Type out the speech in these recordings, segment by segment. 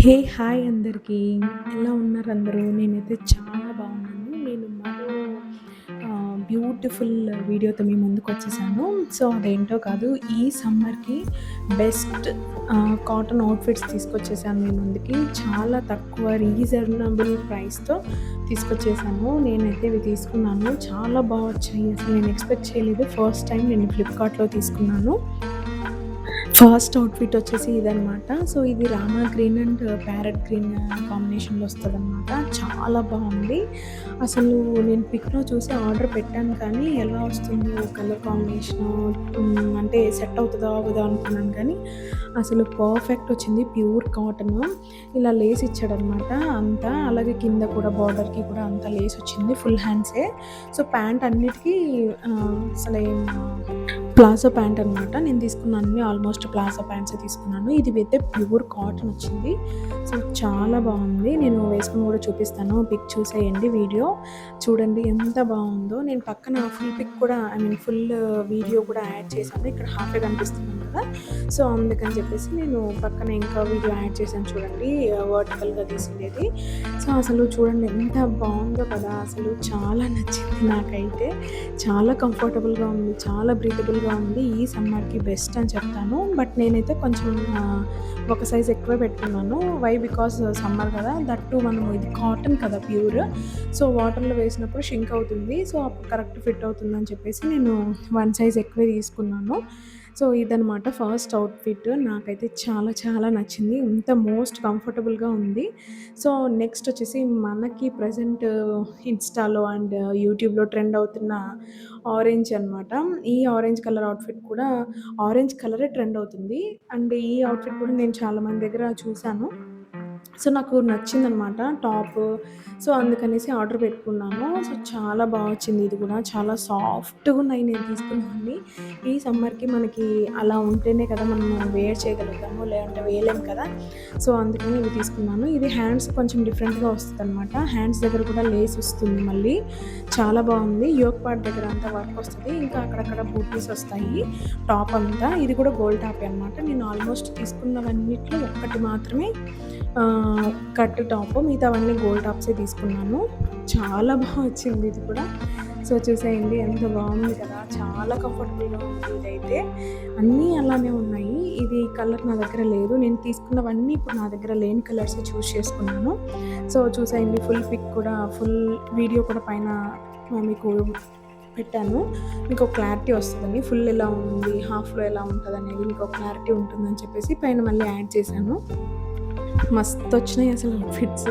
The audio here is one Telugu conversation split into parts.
హే! హాయ్ అందరికీ. ఎలా ఉన్నారు అందరూ? నేనైతే చాలా బాగున్నాను. నేను మరో బ్యూటిఫుల్ వీడియోతో మీ ముందుకొచ్చేసాను. సో, అదేంటో కాదు, ఈ సమ్మర్‌కి బెస్ట్ కాటన్ అవుట్‌ఫిట్స్ తీసుకొచ్చేసాను మీ ముందుకి. చాలా తక్కువ రీజనబుల్ ప్రైస్‌తో తీసుకొచ్చేసాను. నేనైతే ఇవి తీసుకున్నాను. చాలా వచ్చాయి. అసలు నేను ఎక్స్‌పెక్ట్ చేయలేదు. ఫస్ట్ టైం నేను ఫ్లిప్‌కార్ట్‌లో తీసుకున్నాను. ఫస్ట్ అవుట్‌ఫిట్ వచ్చేసి ఇదనమాట. సో, ఇది Rama green and parrot green కాంబినేషన్‌లో వస్తదనమాట. చాలా బావుంది. అసలు నేను పిక్‌లో చూసి ఆర్డర్ పెట్టాను కానీ ఎలా వస్తుందో కలర్ కాంబినేషను అంటే సెట్ అవుతదా? అవ్వదా? అనుకున్నాను కానీ అసలు పర్ఫెక్ట్ వచ్చింది. Pure cotton. ఇలా లేస్ ఇచ్చాడనమాట అంతా. అలాగే కింద కూడా బార్డర్‌కి కూడా అంతా లేస్ వచ్చింది. ఫుల్ హ్యాండ్సే. సో, ప్యాంట్ అన్నిటికి అసలేం ప్లాజో ప్యాంట్ అనమాట. నేను తీసుకున్న అన్నీ ఆల్మోస్ట్ ప్లాజో ప్యాంట్సే తీసుకున్నాను. ఇది అయితే ప్యూర్ కాటన్ వచ్చింది. సో, చాలా బాగుంది. నేను వేసుకొని కూడా చూపిస్తాను. పిక్ చూసేయండి వీడియో. చూడండి ఎంత బాగుందో. నేను పక్కన ఫుల్ పిక్ కూడా ఫుల్ వీడియో కూడా యాడ్ చేశాను. ఇక్కడ హాఫే కనిపిస్తున్నాను కదా! సో, అందుకని చెప్పేసి నేను పక్కన ఇంకా వీడియో యాడ్ చేశాను చూడండి. వర్టికల్‌గా తీసిండేది. సో, అసలు చూడండి ఎంత బాగుందో కదా! అసలు చాలా నచ్చింది నాకైతే. చాలా కంఫర్టబుల్‌గా ఉంది. చాలా బ్రీతబుల్‌గా ఉంది. ఈ సమ్మర్‌కి బెస్ట్ అని చెప్తాను. బట్ నేనైతే కొంచెం ఒక సైజ్ ఎక్కువే పెట్టుకున్నాను. వై? బికాజ్ సమ్మర్ కదా! దట్ టూ మనము ఇది కాటన్ కదా ప్యూర్. సో, వాటర్‌లో వేసినప్పుడు షింక్ అవుతుంది. సో, అప్పుడు కరెక్ట్ ఫిట్ అవుతుందని చెప్పేసి నేను 1 సైజ్ ఎక్కువే తీసుకున్నాను. సో, ఇదనమాట ఫస్ట్ అవుట్‌ఫిట్. నాకైతే చాలా చాలా నచ్చింది. ఇంత మోస్ట్ కంఫర్టబుల్‌గా ఉంది. సో, నెక్స్ట్ వచ్చేసి మనకి ప్రెజెంట్ ఇన్‌స్టాలో అండ్ యూట్యూబ్‌లో ట్రెండ్ అవుతున్న ఆరెంజ్ అనమాట. ఈ ఆరెంజ్ కలర్ అవుట్‌ఫిట్ కూడా ఆరెంజ్ కలరే ట్రెండ్ అవుతుంది. అండ్ ఈ అవుట్‌ఫిట్ కూడా నేను చాలా మంది దగ్గర చూసాను. సో, నాకు నచ్చిందనమాట టాపు. సో, అందుకనేసి ఆర్డర్ పెట్టుకున్నాను. సో, చాలా వచ్చింది ఇది కూడా. చాలా సాఫ్ట్‌గున్నాయి నేను తీసుకున్నవన్నీ. ఈ సమ్మర్‌కి మనకి అలా ఉంటేనే కదా మనము వేర్ చేయగలుగుతాము. లేదంటే వేయలేము కదా! సో, అందుకని ఇవి తీసుకున్నాను. ఇది హ్యాండ్స్ కొంచెం డిఫరెంట్‌గా వస్తదనమాట. హ్యాండ్స్ దగ్గర కూడా లేస్ వస్తుంది మళ్ళీ. చాలా బావుంది. యోక్ పార్ట్ దగ్గర అంతా వర్క్ వస్తది. ఇంకా అక్కడక్కడ బూటీస్ వస్తాయి టాప్ అంతా. ఇది కూడా గోల్డ్ టాపే అనమాట. నేను ఆల్మోస్ట్ తీసుకున్నవన్నిట్లో ఒక్కటి మాత్రమే కట్ టాప్. మిగతావన్నీ గోల్డ్ టాప్సే తీసుకున్నాను. చాలా వచ్చింది ఇది కూడా. సో, చూసేయండి ఎంత బాగుంది కదా! చాలా కంఫర్టబుల్‌గా ఉంది ఇదైతే. అన్నీ అలానే ఉన్నాయి. ఇది కలర్ నా దగ్గర లేదు. నేను తీసుకున్నవన్నీ ఇప్పుడు నా దగ్గర లేని కలర్సే చూజ్ చేసుకున్నాను. సో, చూసేయండి ఫుల్ పిక్ కూడా ఫుల్ వీడియో కూడా పైన మీకు పెట్టాను. మీకు క్లారిటీ వస్తదని. ఫుల్ ఎలా ఉంది, హాఫ్‌లో ఎలా ఉంటదనేది మీకు క్లారిటీ ఉంటుందని చెప్పేసి పైన మళ్ళీ యాడ్ చేశాను. మస్తొచ్చినాయి అసలు అవుట్‌ఫిట్స్.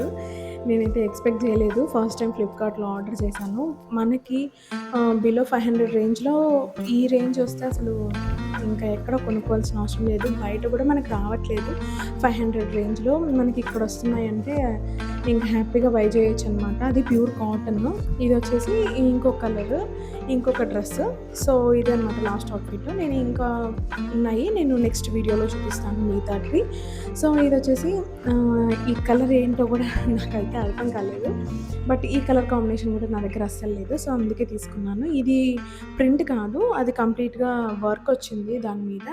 నేనైతే ఎక్స్‌పెక్ట్ చేయలేదు. ఫస్ట్ టైం ఫ్లిప్‌కార్ట్‌లో ఆర్డర్ చేశాను. మనకి బిలో 500 రేంజ్‌లో ఈ రేంజ్ వస్తే అసలు ఇంకా ఎక్కడ కొనుక్కోవాల్సిన అవసరం లేదు. బయట కూడా మనకు రావట్లేదు. 500 రేంజ్‌లో మనకి ఇక్కడ వస్తున్నాయంటే ఇంక హ్యాపీగా బై చేయొచ్చనమాట. అది ప్యూర్ కాటన్. ఇదొచ్చేసి ఇంకో కలర్, ఇంకొక డ్రెస్. సో, ఇదనమాట లాస్ట్ అవుట్‌ఫిట్. నేను ఇంకా ఉన్నాయి. నేను నెక్స్ట్ వీడియోలో చూపిస్తాను మిగతాటివి. సో, ఇదొచ్చేసి ఈ కలర్ ఏంటో కూడా నాకైతే అర్థం కాలేదు. బట్ ఈ కలర్ కాంబినేషన్ కూడా నా దగ్గర అస్సలు లేదు. సో, అందుకే తీసుకున్నాను. ఇది ప్రింట్ కాదు. అది కంప్లీట్‌గా వర్క్ వచ్చింది దాని మీద.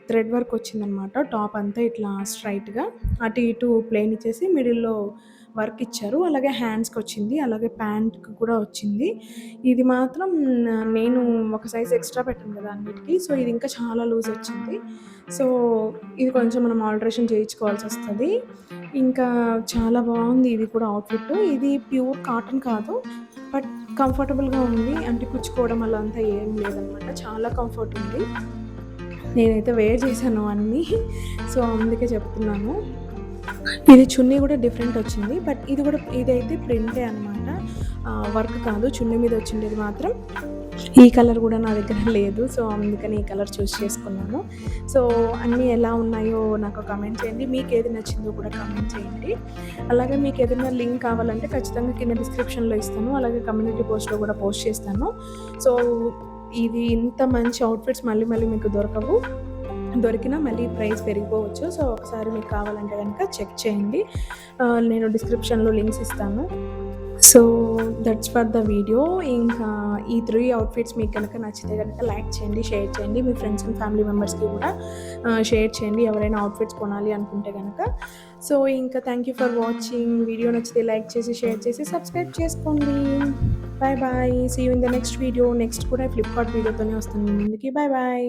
థ్రెడ్ వర్క్ వచ్చిందనమాట. టాప్ అంతా ఇట్లా స్ట్రెయిట్‌గా అటు ఇటు ప్లెయిన్ ఇచ్చేసి మిడిల్‌లో వర్క్ ఇచ్చారు. అలాగే హ్యాండ్స్‌కొచ్చింది. అలాగే ప్యాంట్‌కి కూడా వచ్చింది. ఇది మాత్రం నేను ఒక సైజ్ ఎక్స్‌ట్రా పెట్టాను కదా అన్నిటికి. సో, ఇది ఇంకా చాలా లూజ్ వచ్చింది. సో, ఇది కొంచెం మనం ఆల్టరేషన్ చేయించుకోవాల్సొస్తది. ఇంకా చాలా బాగుంది ఇది కూడా అవుట్‌ఫిట్. ఇది ప్యూర్ కాటన్ కాదు. బట్ కంఫర్టబుల్‌గా ఉంది. అంటే కుచ్చుకోవడం అలా అంతా ఏం లేదనమాట. చాలా కంఫర్ట్ ఉంది. నేనైతే వేర్ చేశాను అన్నీ. సో, అందుకే చెప్తున్నాను. ఇది చున్నీ కూడా డిఫరెంట్ వచ్చింది. బట్ ఇదైతే ప్రింటే అనమాట. వర్క్ కాదు. చున్నీ మీద వచ్చిండేది మాత్రం ఈ కలర్ కూడా నా దగ్గర లేదు. సో, అందుకని ఈ కలర్ చూజ్ చేసుకున్నాను. సో, అన్నీ ఎలా ఉన్నాయో నాకు కామెంట్ చేయండి. మీకేది నచ్చిందో కూడా కామెంట్ చేయండి. అలాగే మీకేదైనా లింక్ కావాలంటే ఖచ్చితంగా కింద డిస్క్రిప్షన్‌లో ఇస్తాను. అలాగే కమ్యూనిటీ పోస్ట్‌లో కూడా పోస్ట్ చేస్తాను. సో, ఇది ఇంత మంచి అవుట్‌ఫిట్స్ మళ్ళీ మళ్ళీ మీకు దొరకవు. దొరికినా మళ్ళీ ప్రైస్ పెరిగిపోవచ్చు. సో, ఒకసారి మీకు కావాలంటే గనుక చెక్ చేయండి. నేను డిస్క్రిప్షన్‌లో లింక్స్ ఇస్తాను. So, that's for the video. ఇంకా ఈ 3 అవుట్‌ఫిట్స్ మీకు గనక నచ్చితే గనక లైక్ చేయండి, షేర్ చేయండి. మీ ఫ్రెండ్స్ అండ్ ఫ్యామిలీ మెంబర్స్‌కి కూడా షేర్ చేయండి ఎవరైనా అవుట్‌ఫిట్స్ కొనాలి అనుకుంటే గనక. సో, ఇంకా thank you for watching. Video నచ్చితే లైక్ చేసి, షేర్ చేసి, సబ్స్క్రైబ్ చేసుకోండి. Bye bye. See you in the next video. Next కూడా ఫ్లిప్‌కార్ట్ వీడియోతోనే వస్తాను మీ ముందుకి. Bye bye.